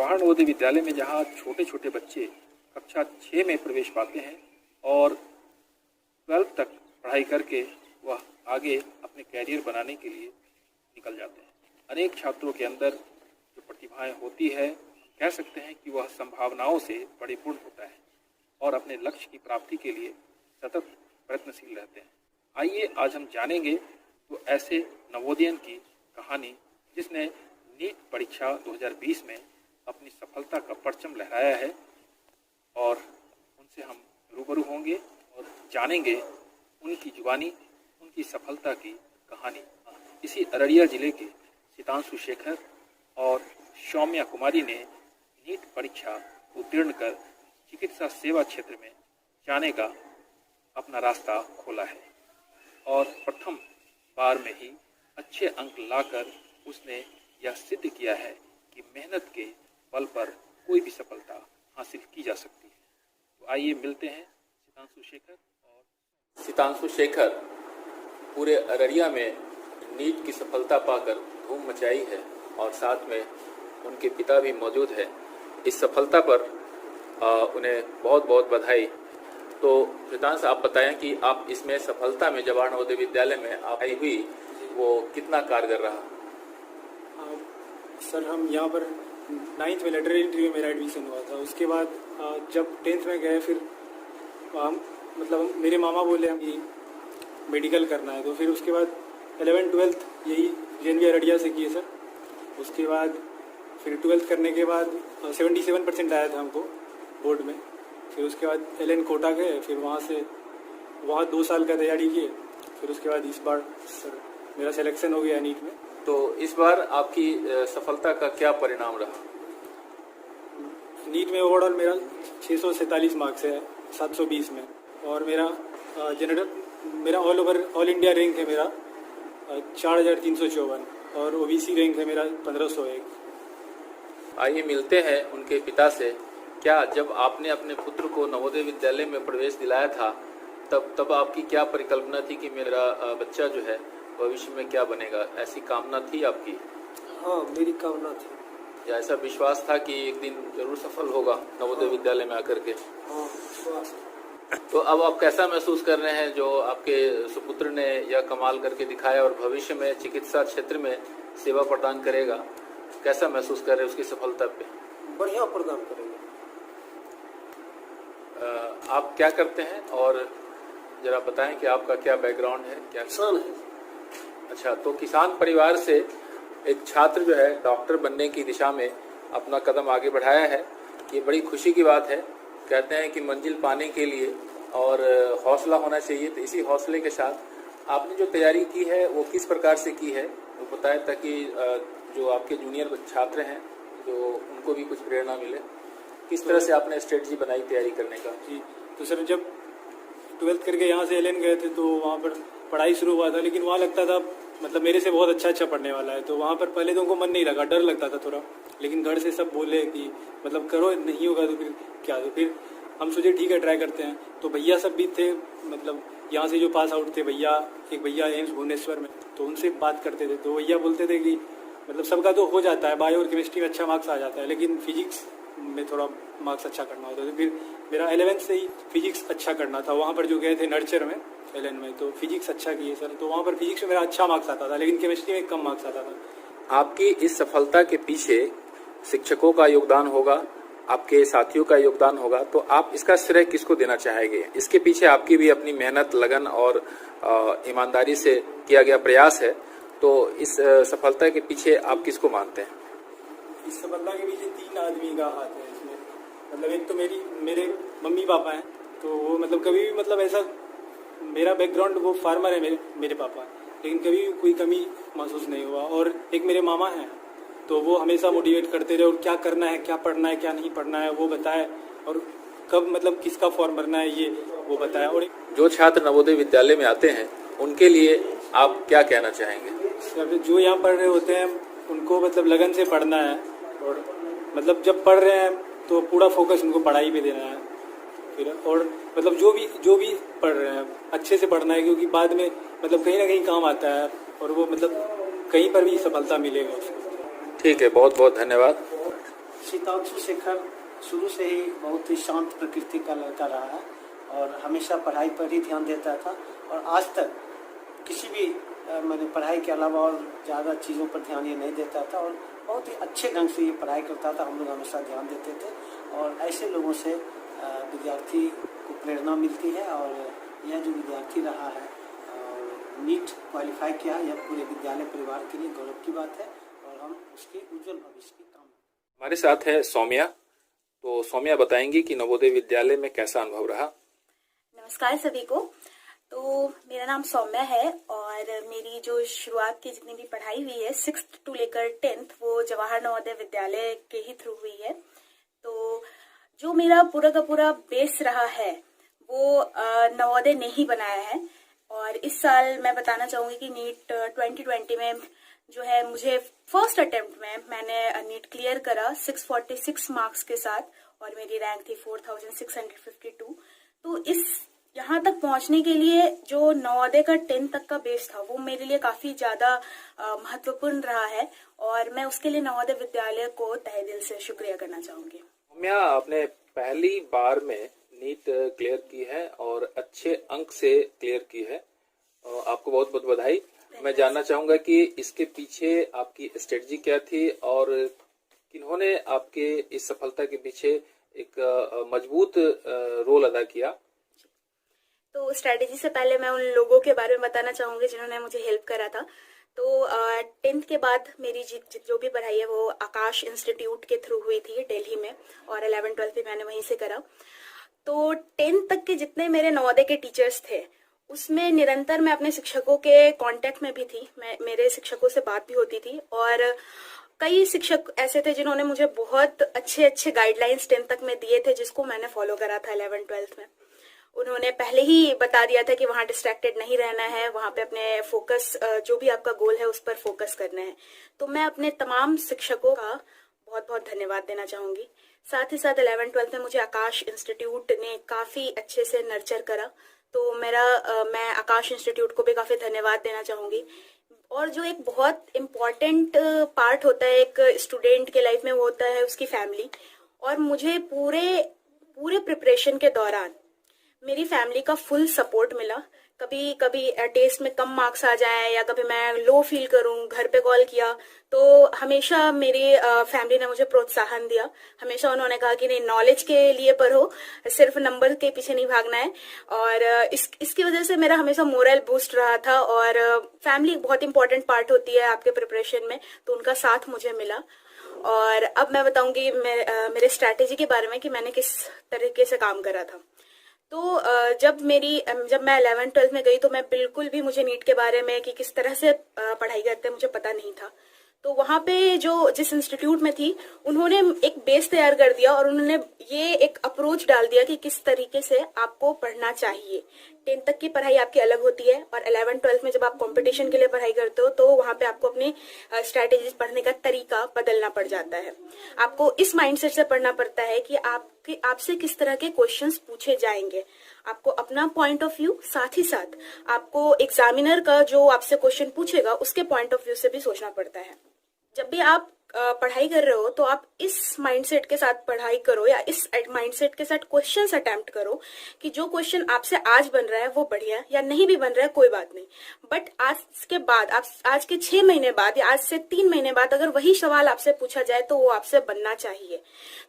जवाहर नवोदय विद्यालय में जहाँ छोटे छोटे बच्चे कक्षा 6 में प्रवेश पाते हैं और 12th तक पढ़ाई करके वह आगे अपने कैरियर बनाने के लिए निकल जाते हैं। अनेक छात्रों के अंदर जो प्रतिभाएं होती है, कह सकते हैं कि वह संभावनाओं से परिपूर्ण होता है और अपने लक्ष्य की प्राप्ति के लिए सतत प्रयत्नशील रहते हैं। आइए आज हम जानेंगे तो ऐसे नवोदयन की कहानी जिसने नीट परीक्षा 2020 में अपनी सफलता का परचम लहराया है, और उनसे हम रूबरू होंगे और जानेंगे उनकी जुबानी उनकी सफलता की कहानी। इसी अररिया जिले के सितांशु शेखर और सौम्या कुमारी ने नीट परीक्षा उत्तीर्ण कर चिकित्सा सेवा क्षेत्र में जाने का अपना रास्ता खोला है और प्रथम बार में ही अच्छे अंक लाकर उसने यह सिद्ध किया है कि मेहनत के बल पर कोई भी सफलता हासिल की जा सकती है। तो आइए मिलते हैं सितांशु शेखर। और सितांशु शेखर पूरे अररिया में नीट की सफलता पाकर धूम मचाई है और साथ में उनके पिता भी मौजूद है। इस सफलता पर उन्हें बहुत बहुत बधाई। तो सितांश, आप बताएं कि आप इसमें सफलता में जवाहर नवोदय विद्यालय में आप आई हुई वो कितना कारगर रहा? सर, हम यहाँ पर 9th में लेटर एंट्री में मेरा एडमिशन हुआ था। उसके बाद जब 10th में गए, फिर हम मेरे मामा बोले हम कि मेडिकल करना है, तो फिर उसके बाद 11th 12th यही JNV अररिया से किए सर। उसके बाद फिर 12th करने के बाद 77% आया था हमको बोर्ड में। फिर उसके बाद LN कोटा गए, फिर वहाँ 2 साल का तैयारी किए। फिर उसके बाद इस बार सर मेरा सिलेक्शन हो गया नीट में। तो इस बार आपकी सफलता का क्या परिणाम रहा? नीट में ओवरऑल मेरा 647 मार्क्स है 720 में, और मेरा ऑल इंडिया रैंक है मेरा 4354, और OBC रैंक है मेरा 1501। आइए मिलते हैं उनके पिता से। क्या जब आपने अपने पुत्र को नवोदय विद्यालय में प्रवेश दिलाया था तब आपकी क्या परिकल्पना थी कि मेरा बच्चा जो है भविष्य में क्या बनेगा? ऐसी कामना थी आपकी? हाँ, मेरी कामना थी। या ऐसा विश्वास था कि एक दिन जरूर सफल होगा नवोदय विद्यालय में आकर के? हाँ, विश्वास। तो अब आप कैसा महसूस कर रहे हैं जो आपके सुपुत्र ने यह कमाल करके दिखाया और भविष्य में चिकित्सा क्षेत्र में सेवा प्रदान करेगा? कैसा महसूस कर रहे हैं उसकी सफलता पे? बढ़िया प्रदान करेगा। आप क्या करते हैं और जरा बताएं कि आपका क्या बैकग्राउंड है? क्या किसान है? अच्छा, तो किसान परिवार से एक छात्र जो है डॉक्टर बनने की दिशा में अपना कदम आगे बढ़ाया है, ये बड़ी खुशी की बात है। कहते हैं कि मंजिल पाने के लिए और हौसला होना चाहिए, तो इसी हौसले के साथ आपने जो तैयारी की है वो किस प्रकार से की है वो बताएं, ताकि जो आपके जूनियर छात्र हैं जो उनको भी कुछ प्रेरणा मिले। किस तरह से आपने स्ट्रेटजी बनाई तैयारी करने का? जी, तो सर जब 12th करके यहाँ से LN गए थे तो वहाँ पर पढ़ाई शुरू हुआ था, लेकिन वहाँ लगता था मेरे से बहुत अच्छा पढ़ने वाला है। तो वहाँ पर पहले तो उनको मन नहीं लगा, डर लगता था थोड़ा, लेकिन घर से सब बोले कि करो, नहीं होगा तो फिर क्या। तो फिर हम सोचे ठीक है ट्राई करते हैं। तो भैया सब भी थे, यहाँ से जो पास आउट थे एक भैया एम्स भुवनेश्वर में, तो उनसे बात करते थे। तो भैया बोलते थे कि सबका तो हो जाता है, बायो और केमिस्ट्री में अच्छा मार्क्स आ जाता है, लेकिन फिजिक्स में थोड़ा मार्क्स अच्छा करना होता है। तो फिर मेरा 11th से ही फिजिक्स अच्छा करना था। वहाँ पर जो गए थे नर्चर में LN में, तो फिजिक्स अच्छा किए सर। तो वहाँ पर फिजिक्स में मेरा अच्छा मार्क्स आता था, लेकिन केमिस्ट्री में कम मार्क्स आता था। आपकी इस सफलता के पीछे शिक्षकों का योगदान होगा, आपके साथियों का योगदान होगा, तो आप इसका श्रेय किसको देना चाहेंगे? इसके पीछे आपकी भी अपनी मेहनत, लगन और ईमानदारी से किया गया प्रयास है, तो इस सफलता के पीछे आप किसको मानते हैं? इस सफलता के पीछे 3 आदमी का हाथ है इसमें। एक तो मेरे मम्मी पापा हैं, तो वो कभी भी ऐसा, मेरा बैकग्राउंड वो फार्मर है मेरे पापा, लेकिन कभी भी कोई कमी महसूस नहीं हुआ। और एक मेरे मामा हैं, तो वो हमेशा मोटिवेट करते रहे, और क्या करना है, क्या पढ़ना है, क्या नहीं पढ़ना है वो बताए, और कब किसका फॉर्म भरना है ये वो बताया। और जो छात्र नवोदय विद्यालय में आते हैं उनके लिए आप क्या कहना चाहेंगे? सर, जो यहाँ पढ़ रहे होते हैं उनको लगन से पढ़ना है, और जब पढ़ रहे हैं तो पूरा फोकस उनको पढ़ाई पे देना है फिर। और जो भी पढ़ रहे हैं अच्छे से पढ़ना है, क्योंकि बाद में कहीं ना कहीं काम आता है, और वो कहीं पर भी सफलता मिलेगा उसको। ठीक है, बहुत बहुत धन्यवाद। शीतांशु शेखर शुरू से ही बहुत ही शांत प्रकृति का लड़का रहा है और हमेशा पढ़ाई पर ही ध्यान देता था और आज तक किसी भी मैंने पढ़ाई के अलावा और ज़्यादा चीज़ों पर ध्यान ये नहीं देता था और बहुत ही अच्छे ढंग से ये पढ़ाई करता था। हम लोग हमेशा ध्यान देते थे और ऐसे लोगों से विद्यार्थी को प्रेरणा मिलती है और यह जो विद्यार्थी रहा है और नीट क्वालिफाई किया, यह पूरे विद्यालय परिवार के लिए गौरव की बात है और हम उसके उज्जवल भविष्य की कामना। हमारे साथ है सौम्या। तो सौम्या बताएंगी कि नवोदय विद्यालय में कैसा अनुभव रहा। नमस्कार सभी को। तो मेरा नाम सौम्या है और मेरी जो शुरुआत की जितनी भी पढ़ाई हुई है 6th टू लेकर 10th वो जवाहर नवोदय विद्यालय के ही थ्रू हुई है। तो जो मेरा पूरा का पूरा बेस रहा है वो नवोदय ने ही बनाया है और इस साल मैं बताना चाहूंगी कि नीट 2020 में जो है मुझे फर्स्ट अटेम्प्ट में मैंने नीट क्लियर करा 646 मार्क्स के साथ और मेरी रैंक थी 4652। तो इस यहाँ तक पहुंचने के लिए जो नवोदय का 10th तक का बेस था वो मेरे लिए काफी ज्यादा महत्वपूर्ण रहा है और मैं उसके लिए नवोदय विद्यालय को तहे दिल से शुक्रिया करना चाहूंगी। सौम्या, आपने पहली बार में नीट क्लियर की है और अच्छे अंक से क्लियर की है। आपको बहुत बहुत बधाई। मैं जानना चाहूंगा कि इसके पीछे आपकी स्ट्रेटजी क्या थी और किन्होंने आपके इस सफलता के पीछे एक मजबूत रोल अदा किया। तो स्ट्रेटेजी से पहले मैं उन लोगों के बारे में बताना चाहूंगी जिन्होंने मुझे हेल्प करा था। तो 10th के बाद मेरी जो भी पढ़ाई है वो आकाश इंस्टीट्यूट के थ्रू हुई थी दिल्ली में और 11th-12th भी मैंने वहीं से करा। तो 10th तक के जितने मेरे नवोदय के टीचर्स थे उसमें निरंतर मैं अपने शिक्षकों के कांटेक्ट में भी थी। मेरे शिक्षकों से बात भी होती थी और कई शिक्षक ऐसे थे जिन्होंने मुझे बहुत अच्छे गाइडलाइंस 10th तक में दिए थे जिसको मैंने फॉलो करा था 11th-12th में। उन्होंने पहले ही बता दिया था कि वहाँ डिस्ट्रैक्टेड नहीं रहना है, वहाँ पे अपने फोकस जो भी आपका गोल है उस पर फोकस करना है। तो मैं अपने तमाम शिक्षकों का बहुत बहुत धन्यवाद देना चाहूंगी। साथ ही साथ 11th-12th में मुझे आकाश इंस्टीट्यूट ने काफी अच्छे से नर्चर करा। तो मैं आकाश इंस्टीट्यूट को भी काफी धन्यवाद देना चाहूंगी। और जो एक बहुत इम्पोर्टेंट पार्ट होता है एक स्टूडेंट के लाइफ में वो होता है उसकी फैमिली। और मुझे पूरे प्रिपरेशन के दौरान मेरी फैमिली का फुल सपोर्ट मिला। कभी कभी टेस्ट में कम मार्क्स आ जाए या कभी मैं लो फील करूं, घर पे कॉल किया तो हमेशा मेरी फैमिली ने मुझे प्रोत्साहन दिया। हमेशा उन्होंने कहा कि नहीं, नॉलेज के लिए पढ़ो, सिर्फ नंबर के पीछे नहीं भागना है। और इसकी वजह से मेरा हमेशा मोरल बूस्ट रहा था। और फैमिली बहुत इंपॉर्टेंट पार्ट होती है आपके प्रिपरेशन में, तो उनका साथ मुझे मिला। और अब मैं बताऊंगी मेरे स्ट्रैटेजी के बारे में कि मैंने किस तरीके से काम करा था। तो जब मैं 11th-12th में गई तो मैं बिल्कुल भी मुझे नीट के बारे में कि किस तरह से पढ़ाई करते हैं मुझे पता नहीं था। तो वहाँ पे जिस इंस्टीट्यूट में थी उन्होंने एक बेस तैयार कर दिया और उन्होंने ये एक अप्रोच डाल दिया कि किस तरीके से आपको पढ़ना चाहिए। 10th तक की पढ़ाई आपकी अलग होती है और 11th-12th में जब आप कंपटीशन के लिए पढ़ाई करते हो तो वहाँ पे आपको अपनी स्ट्रैटेजीज पढ़ने का तरीका बदलना पड़ जाता है। आपको इस माइंडसेट से पढ़ना पड़ता है कि आपसे किस तरह के क्वेश्चंस पूछे जाएंगे। आपको अपना पॉइंट ऑफ व्यू, साथ ही साथ आपको एग्जामिनर का जो आपसे क्वेश्चन पूछेगा उसके पॉइंट ऑफ व्यू से भी सोचना पड़ता है। जब भी आप पढ़ाई कर रहे हो तो आप इस माइंडसेट के साथ पढ़ाई करो या इस माइंडसेट के साथ क्वेश्चंस अटेम्प्ट करो कि जो क्वेश्चन आपसे आज बन रहा है वो बढ़िया, या नहीं भी बन रहा है कोई बात नहीं, बट आज के बाद आज के 6 महीने बाद या आज से 3 महीने बाद अगर वही सवाल आपसे पूछा जाए तो वो आपसे बनना चाहिए।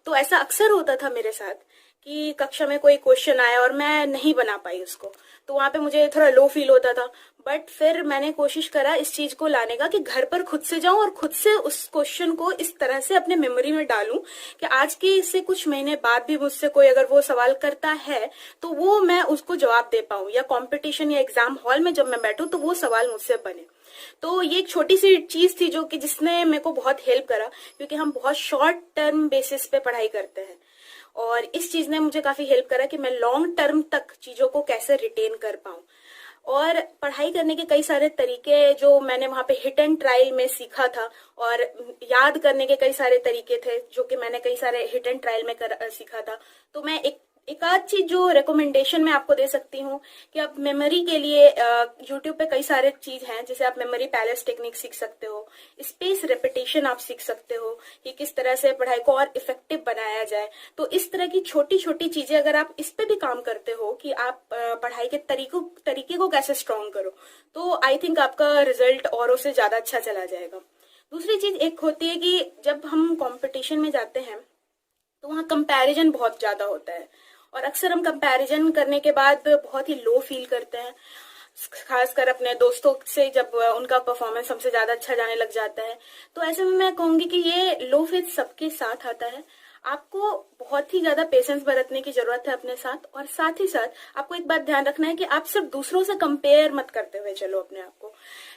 तो ऐसा अक्सर होता था मेरे साथ कि कक्षा में कोई क्वेश्चन आया और मैं नहीं बना पाई उसको, तो वहां पे मुझे थोड़ा लो फील होता था। बट फिर मैंने कोशिश करा इस चीज को लाने का कि घर पर खुद से जाऊं और खुद से उस क्वेश्चन को इस तरह से अपने मेमोरी में डालूं कि आज के इससे कुछ महीने बाद भी मुझसे कोई अगर वो सवाल करता है तो वो मैं उसको जवाब दे पाऊं, या कॉम्पिटिशन या एग्जाम हॉल में जब मैं बैठूं तो वो सवाल मुझसे बने। तो ये एक छोटी सी चीज थी जो कि जिसने मेरे को बहुत हेल्प करा, क्योंकि हम बहुत शॉर्ट टर्म बेसिस पे पढ़ाई करते हैं और इस चीज ने मुझे काफी हेल्प करा कि मैं लॉन्ग टर्म तक चीजों को कैसे रिटेन कर पाऊं। और पढ़ाई करने के कई सारे तरीके जो मैंने वहां पे हिट एंड ट्रायल में सीखा था, और याद करने के कई सारे तरीके थे जो कि मैंने कई सारे हिट एंड ट्रायल में सीखा था। तो मैं एक एक आध चीज जो रिकमेंडेशन मैं आपको दे सकती हूँ कि आप मेमोरी के लिए यूट्यूब पे कई सारे चीज हैं, जैसे आप मेमोरी पैलेस टेक्निक सीख सकते हो, स्पेस रेपिटेशन आप सीख सकते हो कि किस तरह से पढ़ाई को और इफेक्टिव बनाया जाए। तो इस तरह की छोटी छोटी चीजें अगर आप इस पे भी काम करते हो कि आप पढ़ाई के तरीके को कैसे स्ट्रॉन्ग करो, तो आई थिंक आपका रिजल्ट औरों से ज्यादा अच्छा चला जाएगा। दूसरी चीज एक होती है कि जब हम कंपटीशन में जाते हैं तो वहाँ कंपैरिजन बहुत ज्यादा होता है, और अक्सर हम कंपैरिजन करने के बाद बहुत ही लो फील करते हैं, खासकर अपने दोस्तों से जब उनका परफॉर्मेंस हमसे ज्यादा अच्छा जाने लग जाता है। तो ऐसे में मैं कहूंगी कि ये लो फील सबके साथ आता है। आपको बहुत ही ज्यादा पेशेंस बरतने की जरूरत है अपने साथ, और साथ ही साथ आपको एक बात ध्यान रखना है कि आप सिर्फ दूसरों से कंपेयर मत करते हुए चलो अपने आप को।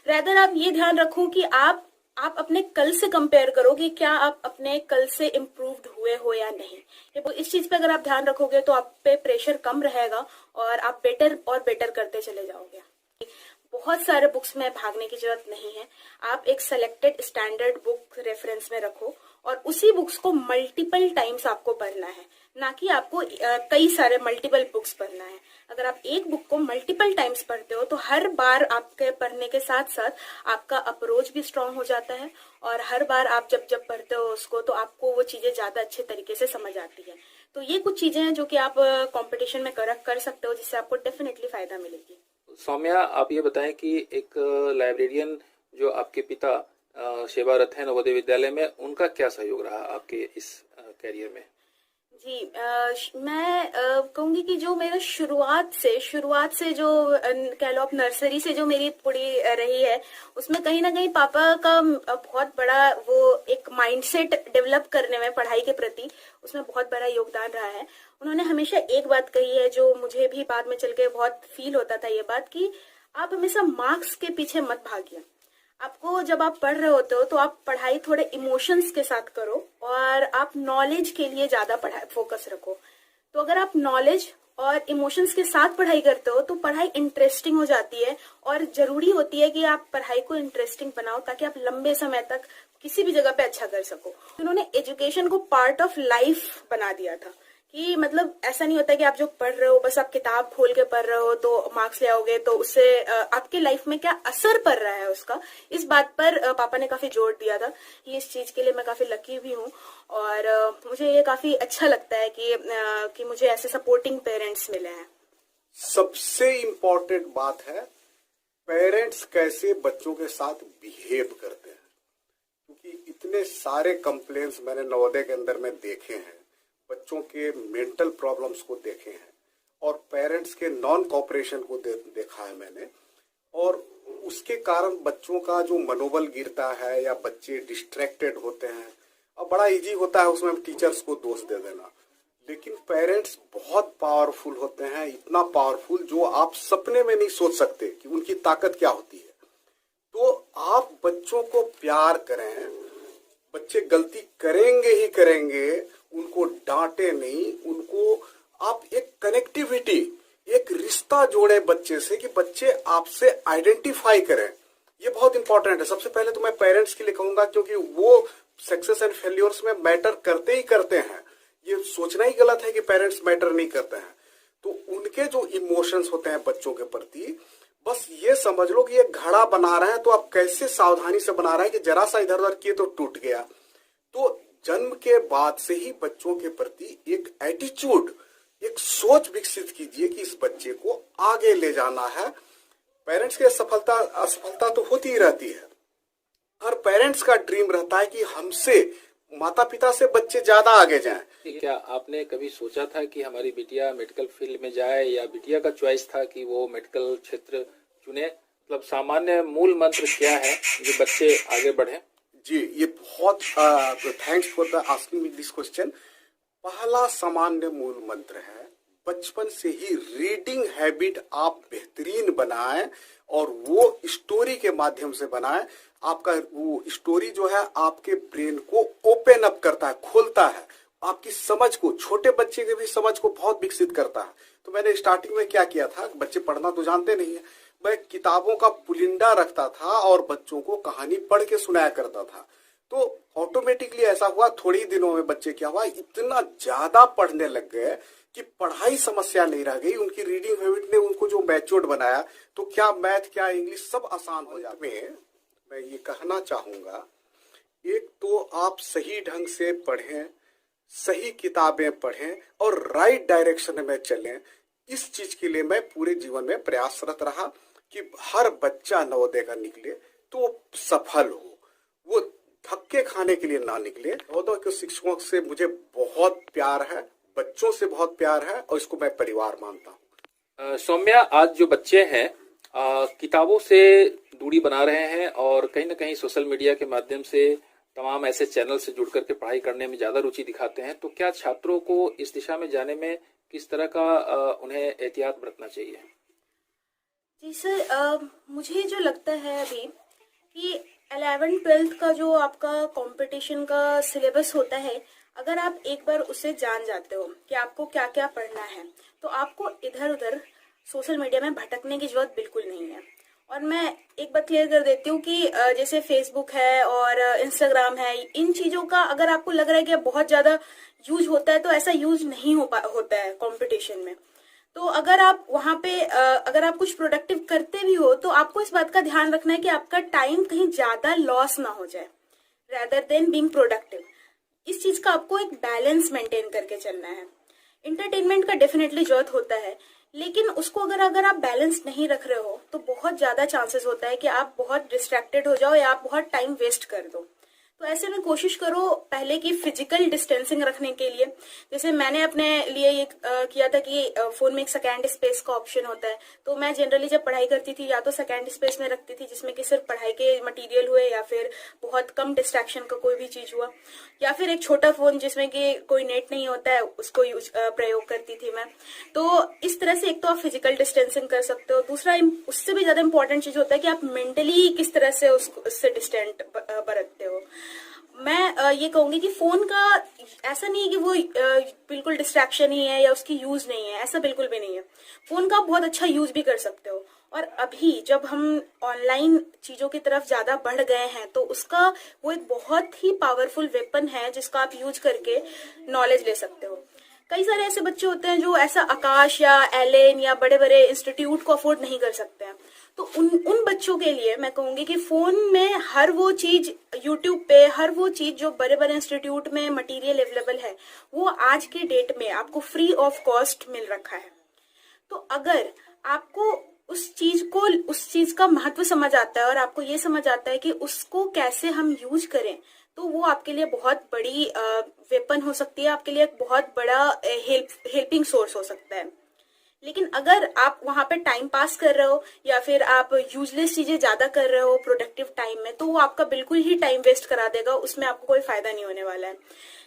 रेदर आप ये ध्यान रखो कि आप अपने कल से कंपेयर करो कि क्या आप अपने कल से इम्प्रूव्ड हुए हो या नहीं। तो इस चीज पे अगर आप ध्यान रखोगे तो आप पे प्रेशर कम रहेगा और आप बेटर और बेटर करते चले जाओगे। बहुत सारे बुक्स में भागने की जरूरत नहीं है, आप एक सेलेक्टेड स्टैंडर्ड बुक रेफरेंस में रखो और उसी बुक्स को मल्टीपल टाइम्स आपको पढ़ना है, ना कि आपको कई सारे मल्टीपल बुक्स पढ़ना है। अगर आप एक बुक को मल्टीपल टाइम्स पढ़ते हो तो हर बार आपके पढ़ने के साथ साथ आपका अप्रोच भी स्ट्रांग हो जाता है, और हर बार आप जब पढ़ते हो उसको तो आपको वो चीजें ज्यादा अच्छे तरीके से समझ आती है। तो ये कुछ चीजें हैं जो कि आप कंपटीशन में कर सकते हो, जिससे आपको डेफिनेटली फायदा मिलेगी। सौम्या, आप ये बताएं कि एक लाइब्रेरियन जो आपके पिता सेवारत हैं नवोदय विद्यालय में, उनका क्या सहयोग रहा आपके इस कैरियर में? जी, मैं कहूंगी कि जो मेरा शुरुआत से जो कह लो आप नर्सरी से जो मेरी पूरी रही है, उसमें कहीं ना कहीं पापा का बहुत बड़ा वो एक माइंडसेट डेवलप करने में पढ़ाई के प्रति, उसमें बहुत बड़ा योगदान रहा है। उन्होंने हमेशा एक बात कही है जो मुझे भी बाद में चल के बहुत फील होता था, ये बात कि आप हमेशा मार्क्स के पीछे मत भागिए। आपको जब आप पढ़ रहे होते हो तो आप पढ़ाई थोड़े इमोशंस के साथ करो और आप नॉलेज के लिए ज्यादा पढ़ाई फोकस रखो। तो अगर आप नॉलेज और इमोशंस के साथ पढ़ाई करते हो तो पढ़ाई इंटरेस्टिंग हो जाती है, और जरूरी होती है कि आप पढ़ाई को इंटरेस्टिंग बनाओ ताकि आप लंबे समय तक किसी भी जगह पे अच्छा कर सको। उन्होंने एजुकेशन को पार्ट ऑफ लाइफ बना दिया था कि मतलब ऐसा नहीं होता कि आप जो पढ़ रहे हो बस आप किताब खोल के पढ़ रहे हो तो मार्क्स ले आओगे, तो उससे आपके लाइफ में क्या असर पड़ रहा है उसका, इस बात पर पापा ने काफी जोर दिया था। कि इस चीज के लिए मैं काफी लकी भी हूँ, और मुझे ये काफी अच्छा लगता है कि मुझे ऐसे सपोर्टिंग पेरेंट्स मिले हैं। सबसे इम्पोर्टेंट बात है पेरेंट्स कैसे बच्चों के साथ बिहेव करते हैं, क्योंकि इतने सारे कंप्लेंट्स मैंने नवोदय के अंदर में देखे हैं, बच्चों के मेंटल प्रॉब्लम्स को देखे हैं और पेरेंट्स के नॉन कोऑपरेशन को देखा है मैंने, और उसके कारण बच्चों का जो मनोबल गिरता है या बच्चे डिस्ट्रैक्टेड होते हैं। अब बड़ा इजी होता है उसमें टीचर्स को दोष दे देना, लेकिन पेरेंट्स बहुत पावरफुल होते हैं, इतना पावरफुल जो आप सपने में नहीं सोच सकते कि उनकी ताकत क्या होती है। तो आप बच्चों को प्यार करें, बच्चे गलती करेंगे ही करेंगे, उनको डांटे नहीं, उनको आप एक कनेक्टिविटी, एक रिश्ता जोड़े बच्चे से कि बच्चे आपसे आइडेंटिफाई करें। ये बहुत इंपॉर्टेंट है। सबसे पहले तो मैं पेरेंट्स के लिए कहूंगा, क्योंकि वो सक्सेस एंड फेल्योर्स में मैटर करते ही करते हैं। ये सोचना ही गलत है कि पेरेंट्स मैटर नहीं करते हैं। तो उनके जो इमोशंस होते हैं बच्चों के प्रति, बस ये समझ लो कि ये घड़ा बना रहे हैं तो आप कैसे सावधानी से बना रहे हैं कि जरा सा इधर उधर किए तो टूट गया। तो जन्म के बाद से ही बच्चों के प्रति एक एटीट्यूड, एक सोच विकसित कीजिए कि इस बच्चे को आगे ले जाना है। पेरेंट्स के सफलता असफलता तो होती ही रहती है। हर पेरेंट्स का ड्रीम रहता है कि हमसे माता पिता से बच्चे ज्यादा आगे जाएं। क्या आपने कभी सोचा था कि हमारी बिटिया मेडिकल फील्ड में जाए, या बिटिया का चॉइस था कि वो मेडिकल क्षेत्र चुने? मतलब सामान्य मूल मंत्र क्या है जो बच्चे आगे बढ़े? जी, ये बहुत thanks for the asking me this question. पहला सामान्य मूल मंत्र है, बचपन से ही रीडिंग हैबिट आप बेहतरीन बनाएं, और वो स्टोरी के माध्यम से बनाएं। आपका वो स्टोरी जो है आपके ब्रेन को ओपन अप करता है, खोलता है, आपकी समझ को, छोटे बच्चे के भी समझ को बहुत विकसित करता है। तो मैंने स्टार्टिंग में क्या किया था, बच्चे पढ़ना तो जानते नहीं है, मैं किताबों का पुलिंदा रखता था और बच्चों को कहानी पढ़ के सुनाया करता था। तो ऑटोमेटिकली ऐसा हुआ, थोड़ी दिनों में बच्चे क्या हुआ, इतना ज्यादा पढ़ने लग गए कि पढ़ाई समस्या नहीं रह गई, उनकी रीडिंग हैबिट ने उनको जो मैच्योर्ड बनाया, तो क्या मैथ क्या इंग्लिश सब आसान हो जाता है। मैं ये कहना चाहूँगा, एक तो आप सही ढंग से पढ़ें, सही किताबें पढ़ें और राइट डायरेक्शन में चलें। इस चीज के लिए मैं पूरे जीवन में प्रयासरत रहा कि हर बच्चा नवोदय का निकले तो वो सफल हो, वो धक्के खाने के लिए ना निकले। नवोदय के शिक्षकों से मुझे बहुत प्यार है, बच्चों से बहुत प्यार है और इसको मैं परिवार मानता हूँ। सौम्या, आज जो बच्चे हैं किताबों से दूरी बना रहे हैं और कहीं ना कहीं सोशल मीडिया के माध्यम से तमाम ऐसे चैनल से जुड़ करके पढ़ाई करने में ज़्यादा रुचि दिखाते हैं, तो क्या छात्रों को इस दिशा में जाने में किस तरह का उन्हें एहतियात बरतना चाहिए? जी सर, मुझे जो लगता है अभी कि 11th-12th का जो आपका कंपटीशन का सिलेबस होता है, अगर आप एक बार उसे जान जाते हो कि आपको क्या क्या पढ़ना है, तो आपको इधर उधर सोशल मीडिया में भटकने की जरूरत बिल्कुल नहीं है। और मैं एक बात क्लियर कर देती हूँ कि जैसे फेसबुक है और इंस्टाग्राम है, इन चीज़ों का अगर आपको लग रहा है कि बहुत ज़्यादा यूज होता है, तो ऐसा यूज नहीं होता है कंपटीशन में। तो अगर आप वहाँ पे अगर आप कुछ प्रोडक्टिव करते भी हो, तो आपको इस बात का ध्यान रखना है कि आपका टाइम कहीं ज़्यादा लॉस ना हो जाए, रेदर देन बीइंग प्रोडक्टिव। इस चीज़ का आपको एक बैलेंस मेंटेन करके चलना है। इंटरटेनमेंट का डेफिनेटली जरूरत होता है, लेकिन उसको अगर आप बैलेंस नहीं रख रहे हो, तो बहुत ज़्यादा चांसेस होता है कि आप बहुत डिस्ट्रैक्टेड हो जाओ या आप बहुत टाइम वेस्ट कर दो। तो ऐसे में कोशिश करो पहले की फिजिकल डिस्टेंसिंग रखने के लिए। जैसे मैंने अपने लिए ये किया था कि फोन में एक सेकेंड स्पेस का ऑप्शन होता है, तो मैं जनरली जब पढ़ाई करती थी या तो सेकेंड स्पेस में रखती थी जिसमें कि सिर्फ पढ़ाई के मटेरियल हुए या फिर बहुत कम डिस्ट्रैक्शन का कोई भी चीज हुआ, या फिर एक छोटा फोन जिसमें कि कोई नेट नहीं होता है उसको प्रयोग करती थी मैं। तो इस तरह से एक तो आप फिजिकल डिस्टेंसिंग कर सकते हो, दूसरा उससे भी ज्यादा इंपॉर्टेंट चीज होता है कि आप मेंटली किस तरह से उससे डिस्टेंट बरतते हो। मैं ये कहूंगी कि फोन का ऐसा नहीं है कि वो बिल्कुल डिस्ट्रैक्शन ही है या उसकी यूज नहीं है, ऐसा बिल्कुल भी नहीं है। फोन का आप बहुत अच्छा यूज भी कर सकते हो। और अभी जब हम ऑनलाइन चीजों की तरफ ज्यादा बढ़ गए हैं, तो उसका वो एक बहुत ही पावरफुल वेपन है जिसका आप यूज करके नॉलेज ले सकते हो। कई सारे ऐसे बच्चे होते हैं जो ऐसा आकाश या एलेन या बड़े बड़े इंस्टीट्यूट को अफोर्ड नहीं कर सकते हैं, तो उन बच्चों के लिए मैं कहूंगी कि फोन में हर वो चीज, यूट्यूब पे हर वो चीज जो बड़े बड़े इंस्टीट्यूट में मटेरियल अवेलेबल है, वो आज के डेट में आपको फ्री ऑफ कॉस्ट मिल रखा है। तो अगर आपको उस चीज का महत्व समझ आता है और आपको ये समझ आता है कि उसको कैसे हम यूज करें, तो वो आपके लिए बहुत बड़ी वेपन हो सकती है, आपके लिए एक बहुत बड़ा हेल्पिंग सोर्स हो सकता है। लेकिन अगर आप वहां पे टाइम पास कर रहे हो या फिर आप यूजलेस चीजें ज्यादा कर रहे हो प्रोडक्टिव टाइम में, तो वो आपका बिल्कुल ही टाइम वेस्ट करा देगा, उसमें आपको कोई फायदा नहीं होने वाला है।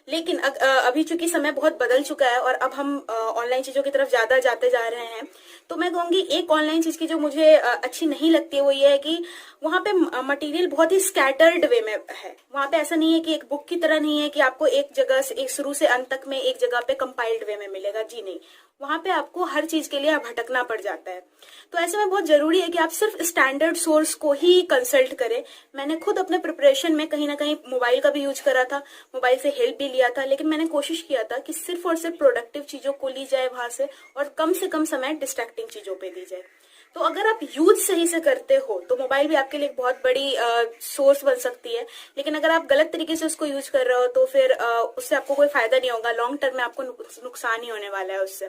लेकिन अभी चूंकि समय बहुत बदल चुका है और अब हम ऑनलाइन चीजों की तरफ ज्यादा जाते जा रहे हैं, तो मैं कहूंगी एक ऑनलाइन चीज की जो मुझे अच्छी नहीं लगती है वो ये है कि वहां पे मटेरियल बहुत ही स्कैटर्ड वे में है। वहां पे ऐसा नहीं है कि एक बुक की तरह नहीं है कि आपको एक जगह से एक शुरू से अंत तक में एक जगह पे कंपाइल्ड वे में मिलेगा। जी नहीं, वहां पे आपको हर चीज के लिए भटकना पड़ जाता है। तो ऐसे में बहुत जरूरी है कि आप सिर्फ स्टैंडर्ड सोर्स को ही कंसल्ट करें। मैंने खुद अपने प्रिपरेशन में कहीं ना कहीं मोबाइल का भी यूज करा था, मोबाइल से हेल्प भी लिया था, लेकिन मैंने कोशिश किया था कि सिर्फ और सिर्फ प्रोडक्टिव चीजों को ली जाए वहां से और कम से कम समय डिस्ट्रैक्टिंग चीजों पे दी जाए। तो अगर आप यूज सही से करते हो तो मोबाइल भी आपके लिए एक बहुत बड़ी सोर्स बन सकती है, लेकिन अगर आप गलत तरीके से उसको यूज कर रहे हो तो फिर उससे आपको कोई फायदा नहीं होगा, लॉन्ग टर्म में आपको नुकसान ही होने वाला है उससे।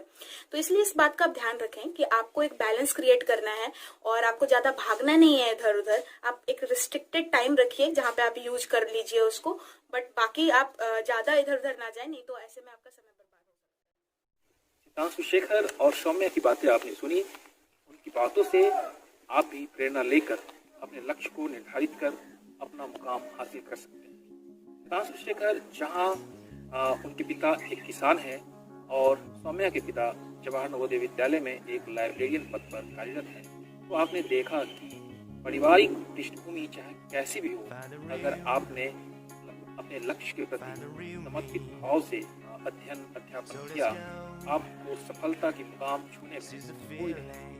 तो इसलिए इस बात का आप ध्यान रखें कि आपको एक बैलेंस क्रिएट करना है और आपको ज्यादा भागना नहीं है इधर उधर। आप एक रिस्ट्रिक्टेड टाइम रखिए जहां पे आप यूज कर लीजिए उसको, बट बाकी आप ज्यादा इधर उधर ना जाए, नहीं तो ऐसे में आपका समय बर्बाद हो सकता है। सिद्धांशु शेखर और सौम्या की बातें आपने सुनी, उनकी बातों से आप भी प्रेरणा लेकर अपने लक्ष्य को निर्धारित कर अपना मुकाम हासिल कर सकते हैं। सिद्धांशु शेखर जहां उनके पिता एक किसान हैं और सौम्या के पिता जवाहर नवोदय विद्यालय में एक लाइब्रेरियन पद पर कार्यरत हैं, तो आपने देखा कि पारिवारिक पृष्ठभूमि चाहे कैसी भी हो, अगर आपने अपने लक्ष्य के प्रति समर्पित भाव से अध्ययन अध्यापन किया, आपको सफलता की मुकाम छूने में कोई नहीं।